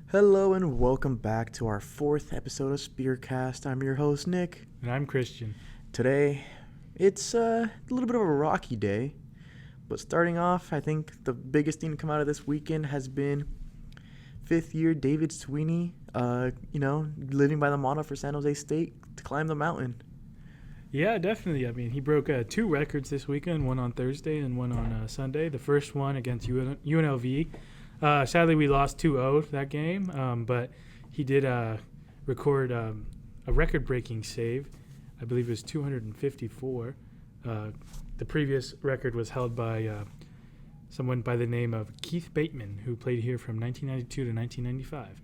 Hello and welcome back to our fourth episode of SpearCast. I'm your host, Nick. And I'm Christian. Today, it's a little bit of a rocky day. But starting off, I think the biggest thing to come out of this weekend has been fifth-year David Sweeney, living by the motto for San Jose State to climb the mountain. Yeah, definitely. I mean, he broke two records this weekend, one on Thursday and one on Sunday. The first one against UNLV. Sadly, we lost 2-0 that game, but he did record a record-breaking save. I believe it was 254. The previous record was held by someone by the name of Keith Bateman, who played here from 1992 to 1995,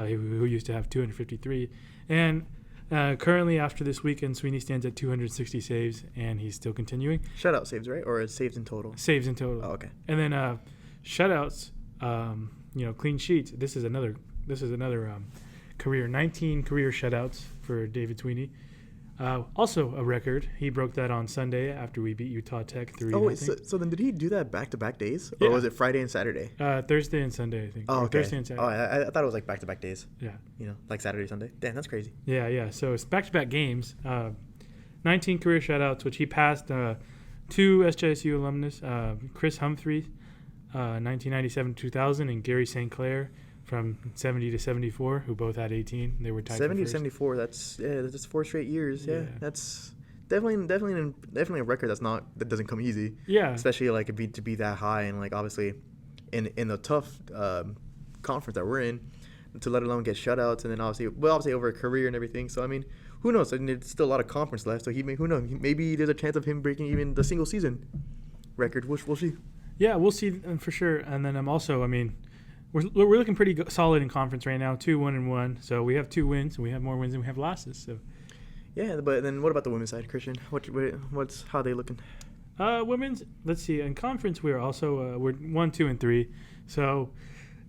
who used to have 253. And currently, after this weekend, Sweeney stands at 260 saves, and he's still continuing. Shutout saves, right? Or saves in total? Saves in total. Oh, okay. And then shutouts. Clean sheets. This is another career. 19 career shutouts for David Sweeney. Also a record. He broke that on Sunday after we beat Utah Tech 3-0. Oh, wait, so then did he do that back-to-back days? Yeah. Or was it Friday and Saturday? Thursday and Sunday, I think. Oh, okay. Thursday and Saturday. Oh, I thought it was like back-to-back days. Yeah. Like Saturday, Sunday. Damn, that's crazy. Yeah. So it's back-to-back games. 19 career shutouts, which he passed two SJSU alumnus, Chris Humphrey, 1997-2000, and Gary St. Clair from 70 to 74, who both had 18. They were tied 70 for to first. 74. That's 4 straight years. Yeah. Yeah. That's definitely a record that doesn't come easy. Yeah. Especially like to be that high and like obviously in the tough conference that we're in, to let alone get shutouts and then obviously over a career and everything. So I mean, who knows? I mean, there's still a lot of conference left. So who knows? Maybe there's a chance of him breaking even the single season record. We'll see. Yeah, we'll see for sure. And then we're looking pretty solid in conference right now, 2-1-1. So we have 2 wins, and we have more wins than we have losses. So yeah, but then what about the women's side, Christian? How are they looking? Women's, let's see. In conference, we're also we're 1, 2, and 3. So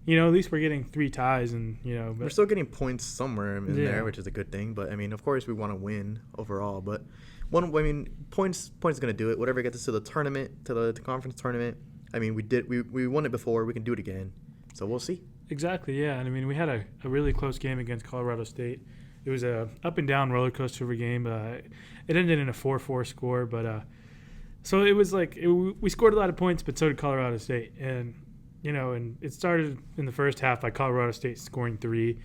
at least we're getting 3 ties, and but we're still getting points somewhere in there, which is a good thing. But I mean, of course, we want to win overall. But points is gonna do it. Whatever gets us to the tournament, to the conference tournament. I mean, we won it before. We can do it again. So we'll see. Exactly, yeah. And I mean, we had a really close game against Colorado State. It was a up and down roller coaster of a game. It ended in a 4-4 score, but so it was like we scored a lot of points, but so did Colorado State. And and it started in the first half by Colorado State scoring 3,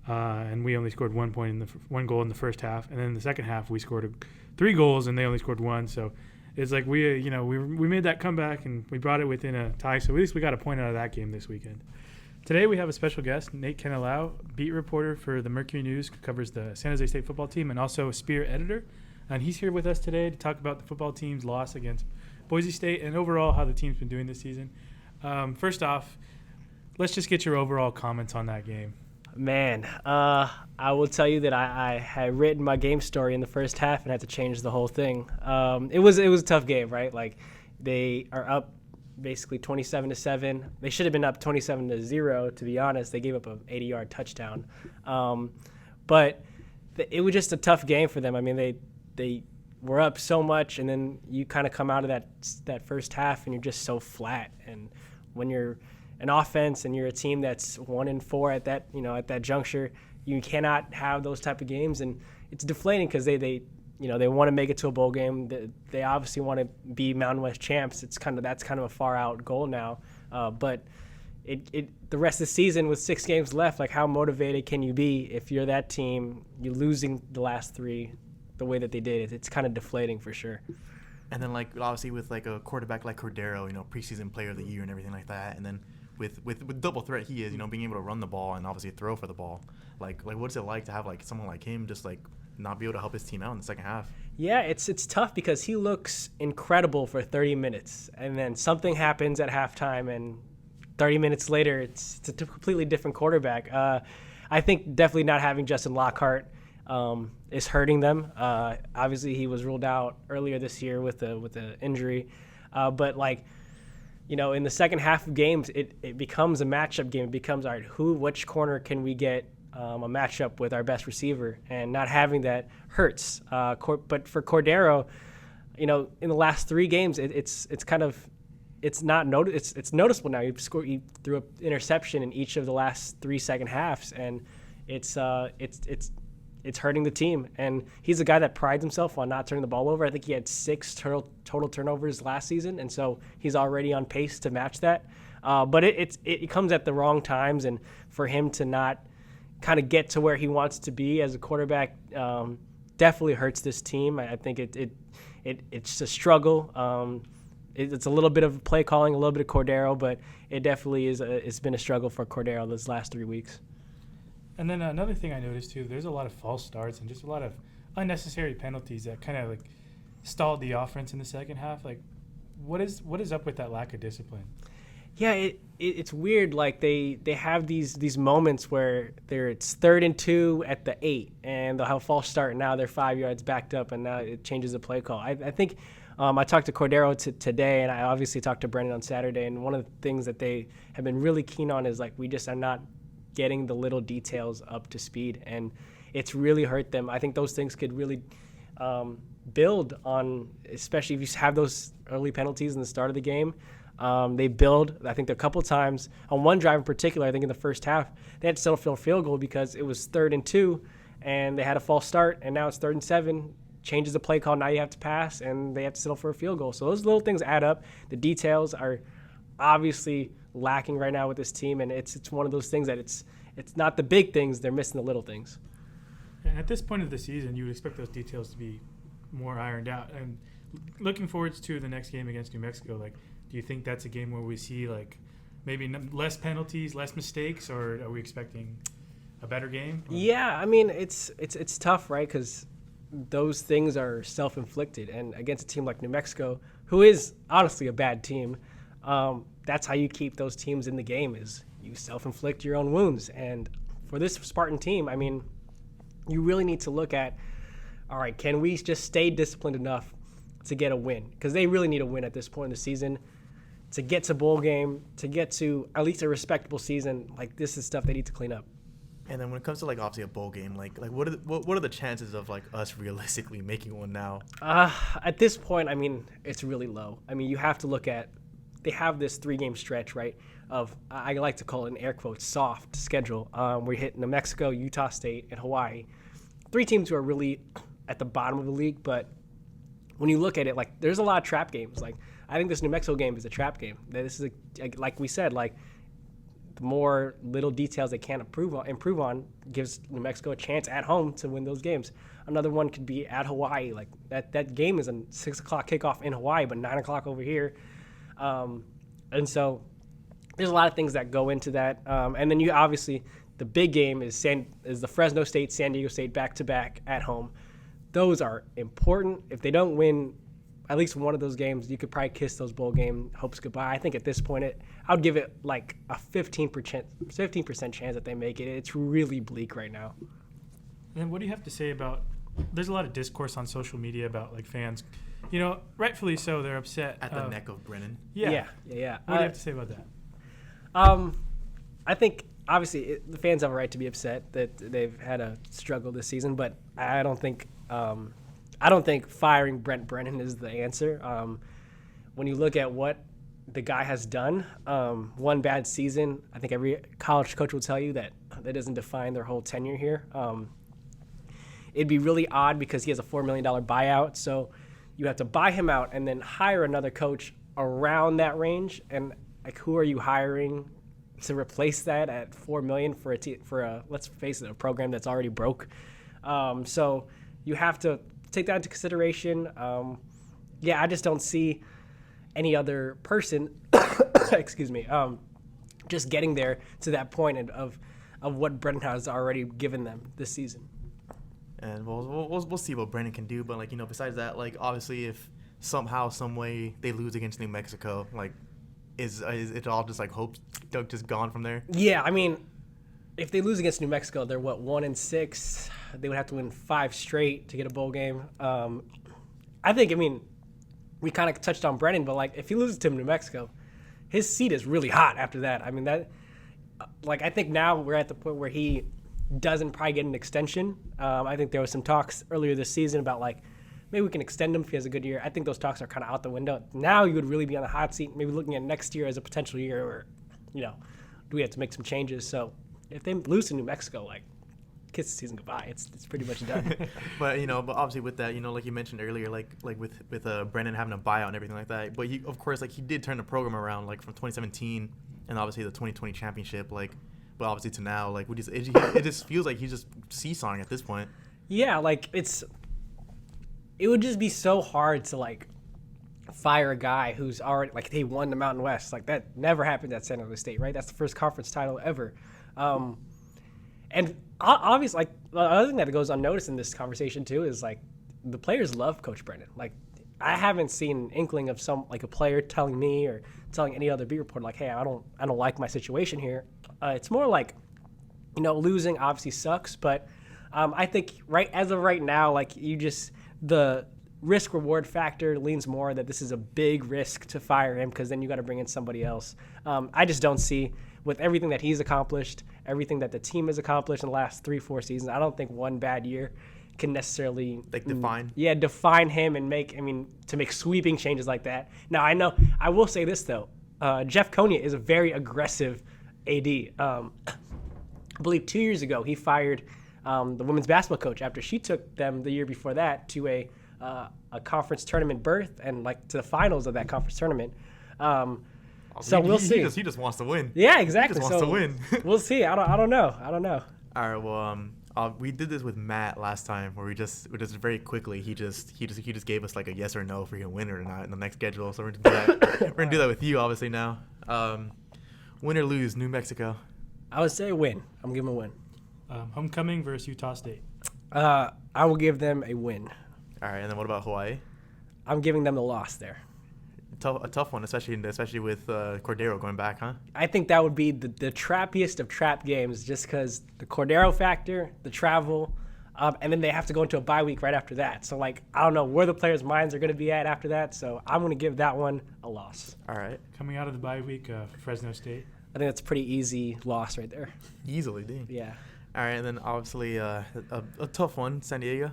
and we only scored 1 point one goal in the first half. And then in the second half, we scored 3 goals, and they only scored 1. So it's like we made that comeback and we brought it within a tie. So at least we got a point out of that game this weekend. Today we have a special guest, Nate Kenelau, beat reporter for the Mercury News, covers the San Jose State football team, and also a Spear editor. And he's here with us today to talk about the football team's loss against Boise State and overall how the team's been doing this season. First off, let's just get your overall comments on that game. Man, I will tell you that I had written my game story in the first half and had to change the whole thing. It was a tough game, right? Like, they are up basically 27-7. They should have been up 27-0, to be honest. They gave up an 80-yard touchdown. But it was just a tough game for them. I mean, they were up so much, and then you kind of come out of that first half and you're just so flat. And when you're an offense and you're a team that's 1-4 at that juncture, you cannot have those type of games, and it's deflating because they want to make it to a bowl game. They obviously want to be Mountain West champs. That's kind of a far out goal now, but the rest of the season with 6 games left, like, how motivated can you be if you're that team? You're losing the last 3 the way that they did. It's kind of deflating for sure. And then, like, obviously with like a quarterback like Cordero, preseason player of the year and everything like that, and then with double threat he is, being able to run the ball and obviously throw for the ball. Like what's it like to have like someone like him just like not be able to help his team out in the second half? Yeah, it's tough because he looks incredible for 30 minutes, and then something happens at halftime, and 30 minutes later it's a completely different quarterback. I think definitely not having Justin Lockhart is hurting them. Obviously, he was ruled out earlier this year with the injury, but like, in the second half of games, it becomes a matchup game. It becomes, all right, which corner can we get a matchup with our best receiver? And not having that hurts. But for Cordero, in the last 3 games, it's kind of it's not it's noticeable now. You threw an interception in each of the last 3 second halves, and it's hurting the team. And he's a guy that prides himself on not turning the ball over. I think he had 6 total turnovers last season, and so he's already on pace to match that. But it comes at the wrong times, and for him to not kind of get to where he wants to be as a quarterback definitely hurts this team. I think it's a struggle. It's a little bit of play calling, a little bit of Cordero, but it definitely it's been a struggle for Cordero this last 3 weeks. And then another thing I noticed too, there's a lot of false starts and just a lot of unnecessary penalties that kind of like stalled the offense in the second half. Like, what is up with that lack of discipline? Yeah, it's weird. Like they have these moments where it's 3rd and 2 at the 8, and they'll have a false start, and now they're 5 yards backed up, and now it changes the play call. I think I talked to Cordero today, and I obviously talked to Brendan on Saturday, and one of the things that they have been really keen on is like we just are not getting the little details up to speed, and it's really hurt them. I think those things could really build on, especially if you have those early penalties in the start of the game. They build, I think, a couple times. On one drive in particular, I think in the first half, they had to settle for a field goal because it was 3rd and 2, and they had a false start, and now it's 3rd and 7. Changes the play call, now you have to pass, and they have to settle for a field goal. So those little things add up. The details are obviously lacking right now with this team, and it's one of those things that it's not the big things, they're missing the little things. And at this point of the season, you would expect those details to be more ironed out. And looking forward to the next game against New Mexico, like, do you think that's a game where we see like maybe less penalties, less mistakes, or are we expecting a better game? Or? Yeah, I mean it's tough, right? Because those things are self-inflicted, and against a team like New Mexico, who is honestly a bad team, that's how you keep those teams in the game, is you self-inflict your own wounds. And for this Spartan team, I mean, you really need to look at, all right, can we just stay disciplined enough to get a win? Because they really need a win at this point in the season to get to bowl game, to get to at least a respectable season. Like, this is stuff they need to clean up. And then when it comes to like obviously a bowl game, like what are the chances of like us realistically making one now? At this point, I mean, it's really low. I mean, you have to look at, they have this 3-game stretch, right, of, I like to call it an air quotes, soft schedule. We're hitting New Mexico, Utah State, and Hawaii. 3 teams who are really at the bottom of the league, but when you look at it, like, there's a lot of trap games. Like, I think this New Mexico game is a trap game. This is, like we said, like, the more little details they can improve on gives New Mexico a chance at home to win those games. Another one could be at Hawaii. Like, that game is a 6 o'clock kickoff in Hawaii, but 9 o'clock over here. And so there's a lot of things that go into that. And then you obviously, the big game is the Fresno State, San Diego State back-to-back at home. Those are important. If they don't win at least one of those games, you could probably kiss those bowl game hopes goodbye. I think at this point, I would give it like a 15% chance that they make it. It's really bleak right now. And then what do you have to say about, there's a lot of discourse on social media about like fans, you know, rightfully so, they're upset. At the neck of Brennan. Yeah. What do you have to say about that? I think obviously the fans have a right to be upset that they've had a struggle this season, but I don't think firing Brent Brennan is the answer. When you look at what the guy has done, one bad season, I think every college coach will tell you that doesn't define their whole tenure here. It'd be really odd because he has a $4 million buyout, so you have to buy him out and then hire another coach around that range. And like, who are you hiring to replace that at $4 million for a let's face it, a program that's already broke? So you have to take that into consideration. I just don't see any other person, excuse me, just getting there to that point of what Brennan has already given them this season. And we'll see what Brennan can do. But like, you know, besides that, like, obviously if somehow, some way they lose against New Mexico, like, is it all just like hope just gone from there? Yeah, I mean, if they lose against New Mexico, they're 1-6. They would have to win 5 straight to get a bowl game. I mean, we kind of touched on Brennan, but like, if he loses to New Mexico, his seat is really hot after that. I mean, that, like, I think now we're at the point where he doesn't probably get an extension. I think there was some talks earlier this season about like maybe we can extend him if he has a good year. I think those talks are kind of out the window. Now you would really be on the hot seat, maybe looking at next year as a potential year where, do we have to make some changes? So if they lose to New Mexico, like, kiss the season goodbye. It's pretty much done. But obviously with that, like you mentioned earlier, like with Brennan having a buyout and everything like that. But he, of course, like he did turn the program around, like from 2017 and obviously the 2020 championship, like, but obviously to now, like it just feels like he's just seesawing at this point. Yeah, like it would just be so hard to like fire a guy who's already like they won the Mountain West. Like that never happened at San Jose State, right? That's the first conference title ever. And obviously, like the other thing that goes unnoticed in this conversation too is like the players love Coach Brennan. Like I haven't seen an inkling of some like a player telling me or telling any other beat reporter like, hey, I don't like my situation here. It's more like, losing obviously sucks, but I think as of right now, like the risk reward factor leans more that this is a big risk to fire him because then you got to bring in somebody else. I just don't see with everything that he's accomplished, everything that the team has accomplished in the last 3-4 seasons. I don't think one bad year can necessarily define him and to make sweeping changes like that. Now I will say this though, Jeff Konya is a very aggressive AD. I believe 2 years ago he fired the women's basketball coach after she took them the year before that to a conference tournament berth and like to the finals of that conference tournament. So we'll see. He just wants to win. Yeah, exactly. He just wants to win. We'll see. I don't know. All right. Well, we did this with Matt last time, where we just very quickly he just gave us like a yes or no if we're gonna win or not in the next schedule. So we're gonna do that. We're gonna do that with you, obviously now. Win or lose, New Mexico. I would say win. I'm giving a win. Homecoming versus Utah State. I will give them a win. All right. And then what about Hawaii? I'm giving them the loss there. A tough one, especially with Cordero going back, huh? I think that would be the trappiest of trap games, just because the Cordero factor, the travel, and then they have to go into a bye week right after that. So like I don't know where the players' minds are going to be at after that. So I'm going to give that one a loss. All right. Coming out of the bye week, Fresno State. I think that's a pretty easy loss right there. Easily, dang. Yeah. All right, and then obviously a tough one, San Diego.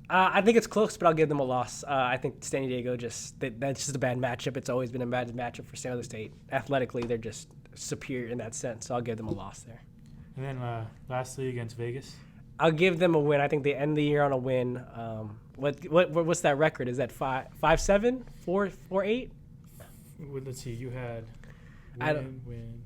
I think it's close, but I'll give them a loss. I think San Diego that's just a bad matchup. It's always been a bad matchup for San Jose State. Athletically, they're just superior in that sense, so I'll give them a loss there. And then lastly, against Vegas? I'll give them a win. I think they end the year on a win. What's that record? Is that 5-7, 4-8? Well, let's see. You had win.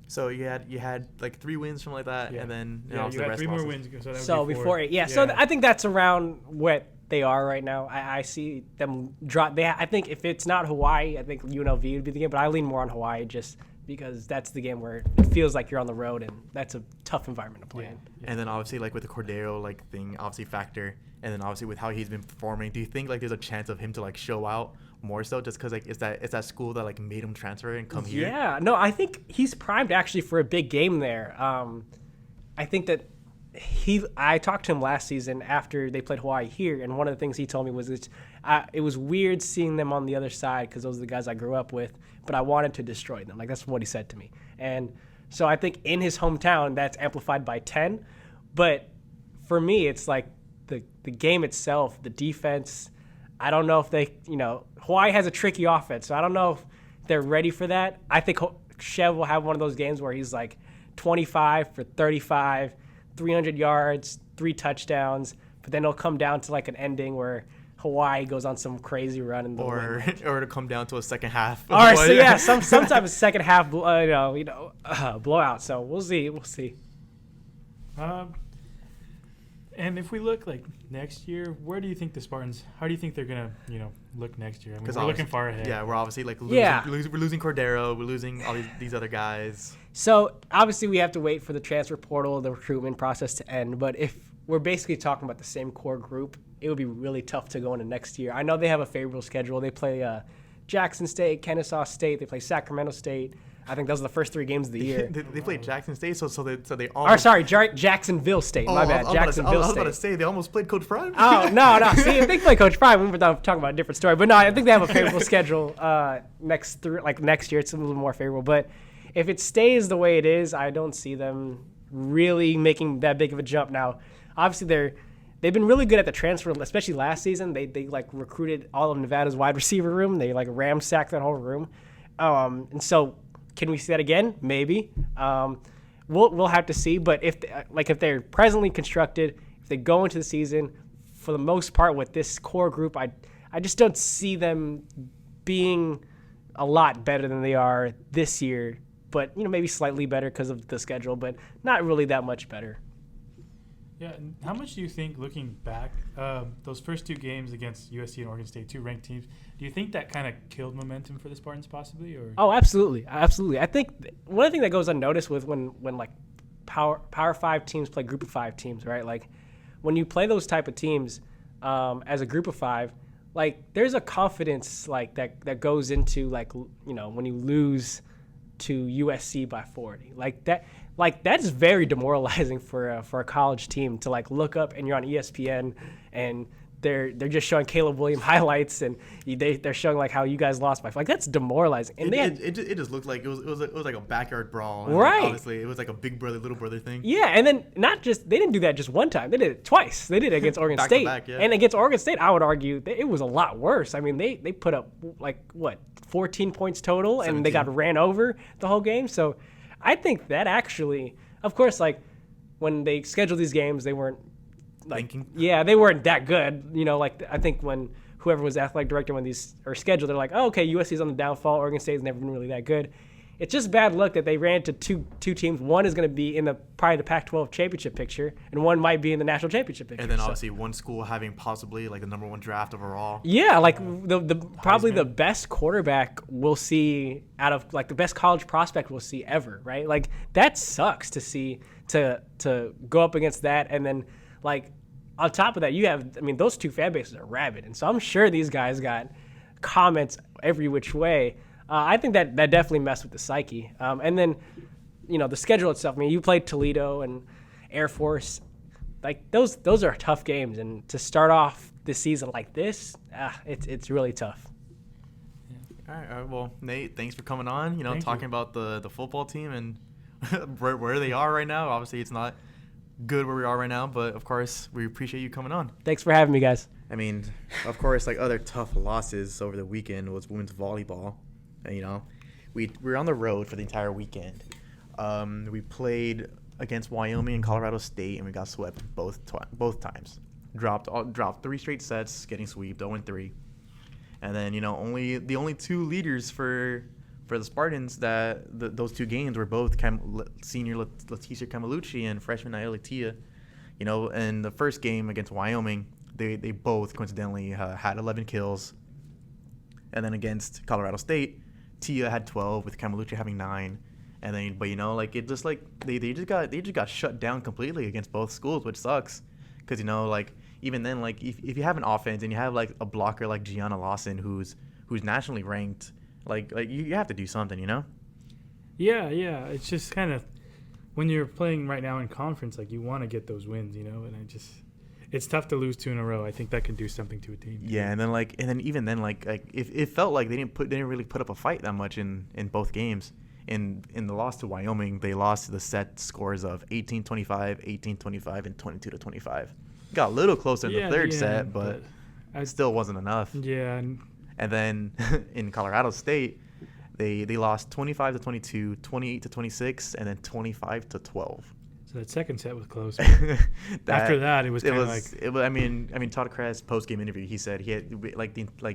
So you had like 3 wins, something like that, and then you had 3 more wins. So before 8, yeah. So I think that's around what they are right now. I see them drop. I think if it's not Hawaii, I think UNLV would be the game, but I lean more on Hawaii just because that's the game where it feels like you're on the road, and that's a tough environment to play in. Yeah. And then obviously like with the Cordero like thing, obviously factor, and then obviously with how he's been performing, do you think like there's a chance of him to like show out more so just because like it's that school that like made him transfer and come here? Yeah, no, I think he's primed actually for a big game there. I think that I talked to him last season after they played Hawaii here, and one of the things he told me was it was weird seeing them on the other side because those are the guys I grew up with, but I wanted to destroy them. Like that's what he said to me. And so I think in his hometown that's amplified by 10, but for me it's like the game itself, the defense. I don't know if Hawaii has a tricky offense, so I don't know if they're ready for that. I think Chev will have one of those games where he's like 25 for 35, 300 yards, 3 touchdowns, but then it'll come down to like an ending where Hawaii goes on some crazy run in the or to come down to a second half. Or so yeah, some type of second half, blowout. So we'll see. And if we look like next year, where do you think the Spartans? How do you think they're gonna, look next year? I mean, we're looking far ahead. Yeah, we're obviously like we're losing Cordero, we're losing all these other guys. So obviously we have to wait for the transfer portal, the recruitment process to end. But if we're basically talking about the same core group, it would be really tough to go into next year. I know they have a favorable schedule. They play Jackson State, Kennesaw State. They play Sacramento State. I think those are the first 3 games of the year. They played Jackson State, so they almost. Jacksonville State. My bad, Jacksonville State. I was about to say they almost played Coach Prime. Oh no! See, if they play Coach Prime, we were talking about a different story. But no, I think they have a favorable schedule next year. It's a little more favorable. But if it stays the way it is, I don't see them really making that big of a jump. Now, obviously they've been really good at the transfer, especially last season. They like recruited all of Nevada's wide receiver room. They like ramsacked that whole room. And so can we see that again? Maybe. We'll have to see. But if they're presently constructed, if they go into the season, for the most part with this core group, I just don't see them being a lot better than they are this year. But maybe slightly better because of the schedule, but not really that much better. Yeah, and how much do you think, looking back, those first 2 games against USC and Oregon State, 2 ranked teams, do you think that kind of killed momentum for the Spartans possibly? Or? Oh, absolutely. I think one thing that goes unnoticed with when like Power 5 teams play Group of 5 teams, right? Like when you play those type of teams as a Group of 5, like there's a confidence like that goes into like when you lose to USC by 40, that's very demoralizing for a college team to like look up and you're on ESPN and they're just showing Caleb Williams highlights and they're showing like how you guys lost by 5. Like that's demoralizing. And it just looked like it was like a backyard brawl. And right. Like, honestly, it was like a big brother little brother thing. Yeah, and then they didn't do that just one time. They did it twice. They did it against Oregon State. Back, yeah. And against Oregon State, I would argue that it was a lot worse. I mean, they put up like 14 points total 17. And they got ran over the whole game. So I think that actually, of course, like when they scheduled these games, they weren't thinking. Yeah, they weren't that good. Like I think when whoever was athletic director when these are scheduled, they're like, oh, okay, USC's on the downfall. Oregon State's never been really that good. It's just bad luck that they ran to two teams. One is going to be in probably the Pac-12 championship picture, and one might be in the national championship picture. And then obviously one school having possibly like the number 1 draft overall. Yeah, like the probably the best quarterback we'll see out of like the best college prospect we'll see ever, right? Like that sucks to see to go up against that, and then like on top of that, you have those 2 fan bases are rabid, and so I'm sure these guys got comments every which way. I think that definitely messed with the psyche. And then, the schedule itself. You played Toledo and Air Force. Like those are tough games, and to start off this season like this, it's really tough. Yeah. All right. Well, Nate, thanks for coming on. Talking about the football team and where they are right now. Obviously, it's not good where we are right now, but of course, we appreciate you coming on. Thanks for having me, guys. Of course, like other tough losses over the weekend was women's volleyball. We were on the road for the entire weekend. We played against Wyoming and Colorado State, and we got swept both times. Dropped 3 straight sets, getting swept 0-3. And then the only 2 leaders for the Spartans those 2 games were both senior Leticia Camalucci and freshman Naila Tia. In the first game against Wyoming, they both coincidentally had 11 kills. And then against Colorado State, Tia had 12 with Camalucci having 9, and then it just like they just got shut down completely against both schools, which sucks, because even then if you have an offense and you have like a blocker like Gianna Lawson who's nationally ranked, like you have to do something, Yeah, it's just kind of when you're playing right now in conference, like you want to get those wins, and it's tough to lose 2 in a row. I think that can do something to a team. Yeah, and then even then if it felt like they didn't really put up a fight that much in both games. In the loss to Wyoming, they lost to the set scores of 18-25, 18-25, and 22-25. Got a little closer in the third set, but it still wasn't enough. Yeah. And then in Colorado State, they lost 25-22, 28-26, and then 25-12. So that second set was close. After that, it was kind of like. Todd Kress post game interview, he said he had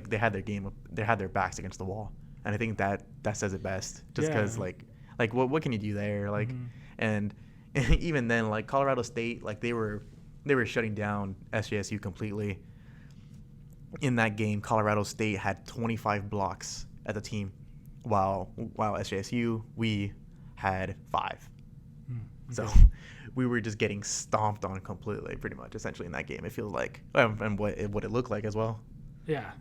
they had their backs against the wall, and I think that says it best. Just because what can you do there? And even then, like Colorado State, like they were shutting down SJSU completely. In that game, Colorado State had 25 blocks at the team, while SJSU we had 5. So we were just getting stomped on completely, pretty much, essentially, in that game. It feels like, and what it looked like as well. Yeah.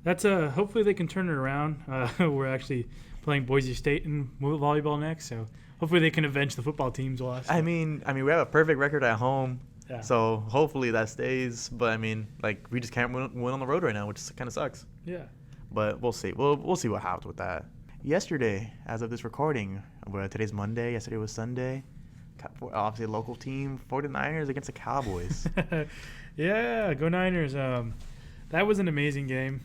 That's hopefully they can turn it around. We're actually playing Boise State in volleyball next, so hopefully they can avenge the football team's loss. I mean, we have a perfect record at home, so hopefully that stays. But we just can't win on the road right now, which kind of sucks. Yeah. But we'll see. We'll see what happens with that. Yesterday, as of this recording, today's Monday, yesterday was Sunday, obviously local team, 49ers against the Cowboys. Yeah, go Niners. That was an amazing game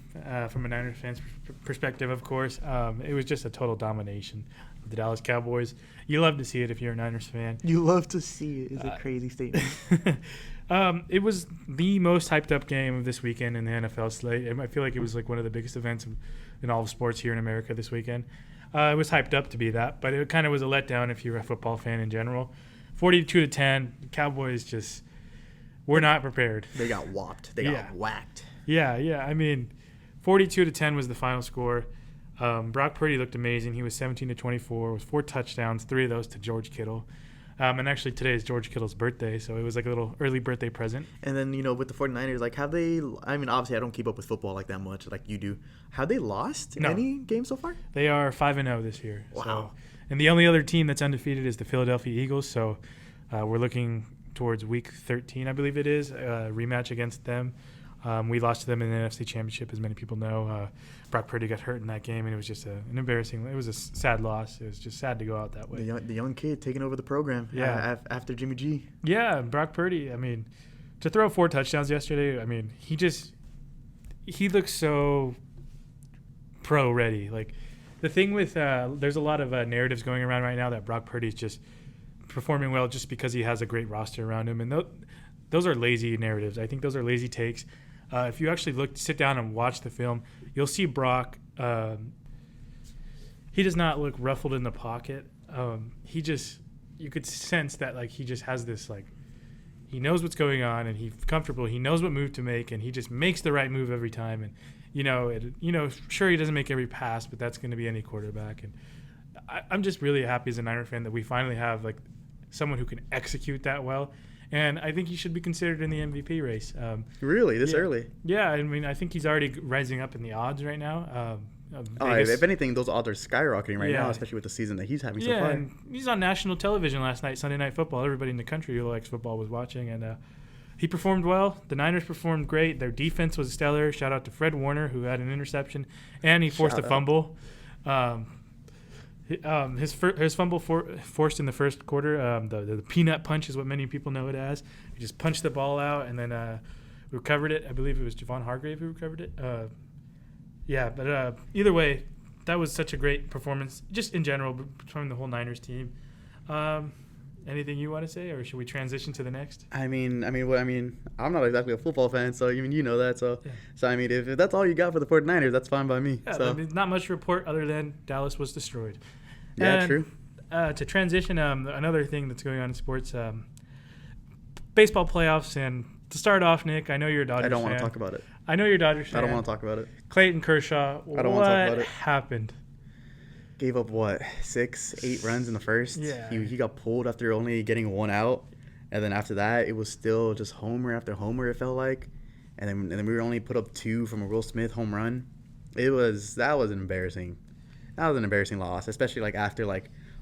from a Niners fan's perspective, of course. It was just a total domination of the Dallas Cowboys. You love to see it if you're a Niners fan. You love to see it is a crazy statement. It was the most hyped up game of this weekend in the NFL slate. I feel like it was like one of the biggest events in all of sports here in America this weekend. It was hyped up to be that, but it kind of was a letdown if you're a football fan in general. 42-10, the Cowboys just were not prepared. They got whopped. They got whacked. Yeah. I mean, 42-10 was the final score. Brock Purdy looked amazing. He was 17-24 with 4 touchdowns, 3 of those to George Kittle. And actually today is George Kittle's birthday, so it was like a little early birthday present. And then, with the 49ers, like, have they – I mean, obviously I don't keep up with football like that much like you do. Have they lost any games so far? They are 5-0 this year. Wow. So, and the only other team that's undefeated is the Philadelphia Eagles, so we're looking towards Week 13, I believe it is, a rematch against them. We lost to them in the NFC Championship, as many people know. Brock Purdy got hurt in that game, and it was just an embarrassing – it was a sad loss. It was just sad to go out that way. The young kid taking over the program after Jimmy G. Yeah, Brock Purdy, I mean, to throw 4 touchdowns yesterday, I mean, he looks so pro-ready. Like, the thing with there's a lot of narratives going around right now that Brock Purdy's just performing well just because he has a great roster around him, and those are lazy narratives. I think those are lazy takes. If you actually sit down and watch the film, you'll see Brock. He does not look ruffled in the pocket. You could sense that like he just has this like, he knows what's going on and he's comfortable. He knows what move to make and he just makes the right move every time. And sure he doesn't make every pass, but that's going to be any quarterback. And I'm just really happy as a Niner fan that we finally have like someone who can execute that well. And I think he should be considered in the MVP race. Really? This early? Yeah, I mean, I think he's already rising up in the odds right now. If anything, those odds are skyrocketing right now, especially with the season that he's having so far. And he's on national television last night, Sunday Night Football. Everybody in the country who likes football was watching, and he performed well. The Niners performed great. Their defense was stellar. Shout out to Fred Warner, who had an interception, and he forced a fumble. His fumble forced in the first quarter, the peanut punch is what many people know it as. He just punched the ball out and then recovered it. I believe it was Javon Hargrave who recovered it. But either way, that was such a great performance, just in general, from the whole Niners team. Anything you want to say, or should we transition to the next? I'm not exactly a football fan, so you know that. So I mean, if that's all you got for the 49ers, that's fine by me. Yeah, so. I mean, not much to report other than Dallas was destroyed. Yeah, and, true. To transition, another thing that's going on in sports, baseball playoffs, and to start off, Nick, I know you're a Dodgers fan. I don't want to talk about it. I know you're a Dodgers fan. I don't want to talk about it. Clayton Kershaw, I don't want to talk about it. What happened? Gave up, 6-8 runs in the first? Yeah. He got pulled after only getting 1 out. And then after that, it was still just homer after homer, it felt like. And then we were only put up 2 from a Will Smith home run. That was embarrassing. That was an embarrassing loss, especially like after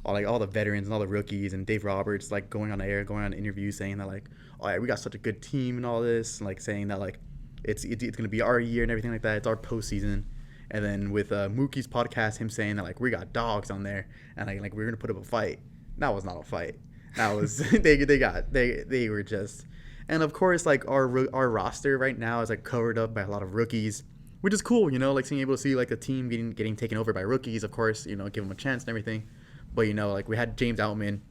all the veterans and all the rookies and Dave Roberts like going on interviews saying that like, oh yeah, we got such a good team and all this, and like saying that like it's gonna be our year and everything like that. It's our postseason. And then with Mookie's podcast, him saying that like we got dogs on there and like we're gonna put up a fight. That was not a fight. That was they were just. And of course, like our roster right now is like covered up by a lot of rookies, which is cool, like being able to see like a team getting taken over by rookies. Of course, give them a chance and everything. But like we had James Outman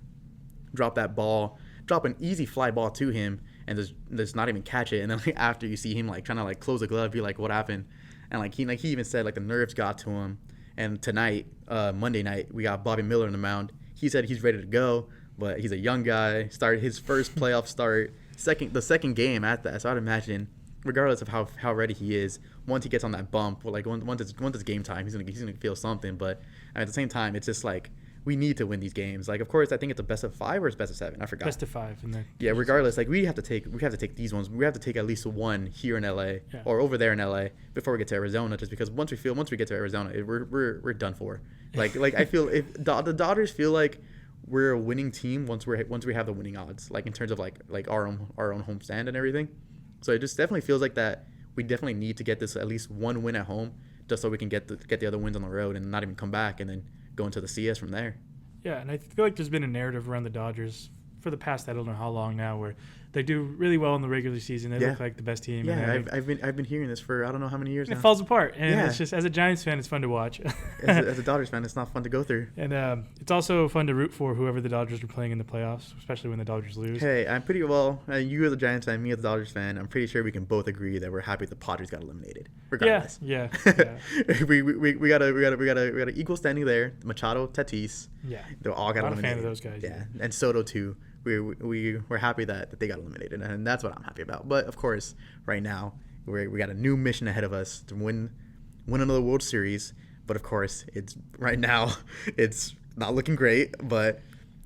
drop an easy fly ball to him and just not even catch it. And then like after you see him like trying to like close the glove, be like, what happened? And like he even said like the nerves got to him. And tonight, Monday night, we got Bobby Miller on the mound. He said he's ready to go, but he's a young guy. Started his first playoff start, the second game at that. So I'd imagine, regardless of how ready he is, once he gets on that bump, like once it's game time, he's gonna feel something. But at the same time, it's just like we need to win these games. Like, of course, I think it's a best of 5 or it's best of 7. I forgot. Best of 5. Yeah, regardless, like we have to take these ones. We have to take at least one here in LA or over there in LA before we get to Arizona. Just because once we get to Arizona, we're done for. Like I feel if the Dodgers feel like we're a winning team once we have the winning odds, like in terms of like our own homestand and everything. So it just definitely feels like that. We definitely need to get this at least one win at home, just so we can get the other wins on the road and not even come back and then go into the CS from there. Yeah, and I feel like there's been a narrative around the Dodgers for the past I don't know how long now, where they do really well in the regular season. They look like the best team. Yeah, and I've been hearing this for I don't know how many years now. It falls apart, and it's just, as a Giants fan, it's fun to watch. As a Dodgers fan, it's not fun to go through. And it's also fun to root for whoever the Dodgers are playing in the playoffs, especially when the Dodgers lose. Hey, I'm pretty well. You as a Giants fan, me as a Dodgers fan, I'm pretty sure we can both agree that we're happy the Padres got eliminated. Regardless. Yeah. we got a equal standing there. Machado, Tatis. Yeah. They all got Not eliminated. a fan of those guys. Yeah, and Soto too. We're happy that they got eliminated, and that's what I'm happy about. But of course, right now we got a new mission ahead of us to win another World Series. But of course, it's right now it's not looking great. But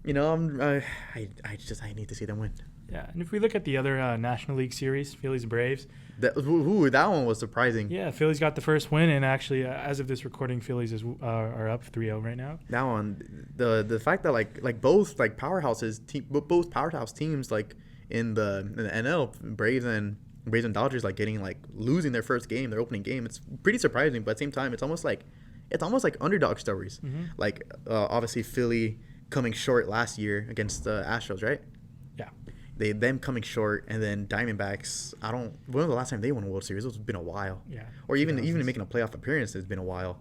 I need to see them win. Yeah, and if we look at the other National League series, Phillies and Braves. That one was surprising. Yeah, Phillies got the first win, and actually, as of this recording, Phillies are up 3-0 right now. That one, the fact that like both like powerhouses, both powerhouse teams like in the NL, Braves and Dodgers like losing their first game, their opening game. It's pretty surprising, but at the same time, it's almost like underdog stories. Mm-hmm. Like obviously Philly coming short last year against the Astros, right? Yeah. Them coming short, and then Diamondbacks. When was the last time they won a World Series? It's been a while. Yeah. Or even making a playoff appearance has been a while.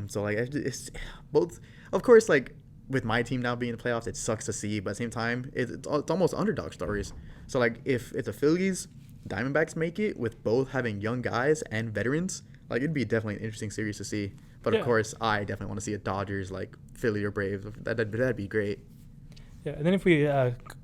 So like it's both. Of course, like with my team now being in the playoffs, it sucks to see, but at the same time, it's almost underdog stories. So like if the Phillies, Diamondbacks make it with both having young guys and veterans, like it'd be definitely an interesting series to see. But of course, I definitely want to see a Dodgers like Philly or Braves. That'd be great. Yeah, and then if we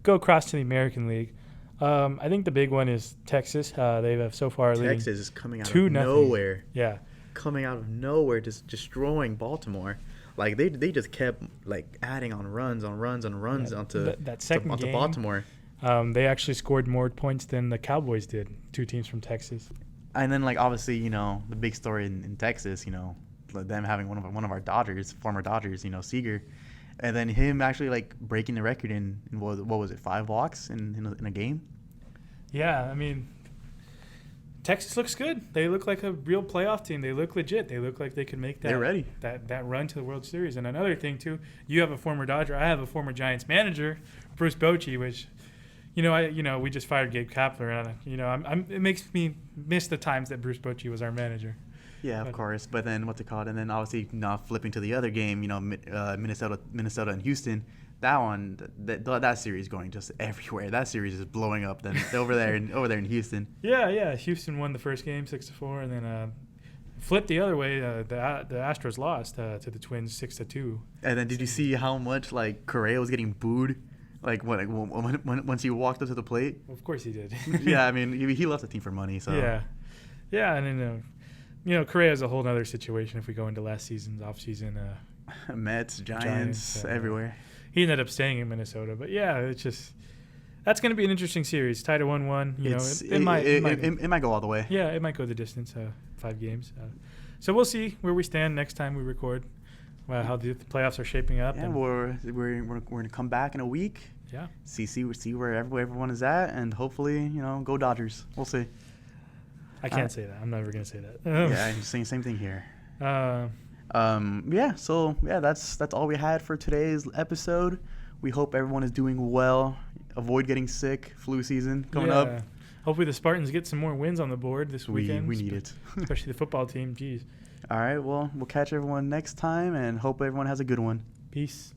go across to the American League, I think the big one is Texas. They have so far leading Texas is coming out of 2-0. nowhere. Yeah. Coming out of nowhere, just destroying Baltimore. Like they just kept like adding on runs onto that second game, Baltimore. They actually scored more points than the Cowboys did. Two teams from Texas. And then like obviously the big story in Texas, them having one of our Dodgers, former Dodgers, Seager. And then him actually like breaking the record in what was it, 5 walks in a game? Yeah, I mean, Texas looks good. They look like a real playoff team. They look legit. They look like they can make that. They're ready. That run to the World Series. And another thing too, you have a former Dodger. I have a former Giants manager, Bruce Bochy, which, we just fired Gabe Kapler, and it makes me miss the times that Bruce Bochy was our manager. Yeah, of course. But then what's it called? And then obviously now flipping to the other game, Minnesota and Houston. That one, that series going just everywhere. That series is blowing up. Then over there in Houston. Yeah. Houston won the first game 6-4, and then flipped the other way. The Astros lost to the Twins 6-2. And then did you see how much like Correa was getting booed? Like once he walked up to the plate. Of course he did. Yeah, I mean he left the team for money. So yeah, and then Correa is a whole other situation if we go into last season's offseason. Mets, Giants everywhere. He ended up staying in Minnesota, but yeah, it's just that's going to be an interesting series. Tied at 1-1. It might go all the way. Yeah, it might go the distance. 5 games. So we'll see where we stand next time we record. How the playoffs are shaping up. Yeah, we're going to come back in a week. Yeah. See where everyone is at, and hopefully go Dodgers. We'll see. I can't say that. I'm never going to say that. Yeah, I'm saying same thing here. So that's all we had for today's episode. We hope everyone is doing well. Avoid getting sick. Flu season coming up. Hopefully the Spartans get some more wins on the board this weekend. We need it. Especially the football team. Jeez. All right, well, we'll catch everyone next time and hope everyone has a good one. Peace.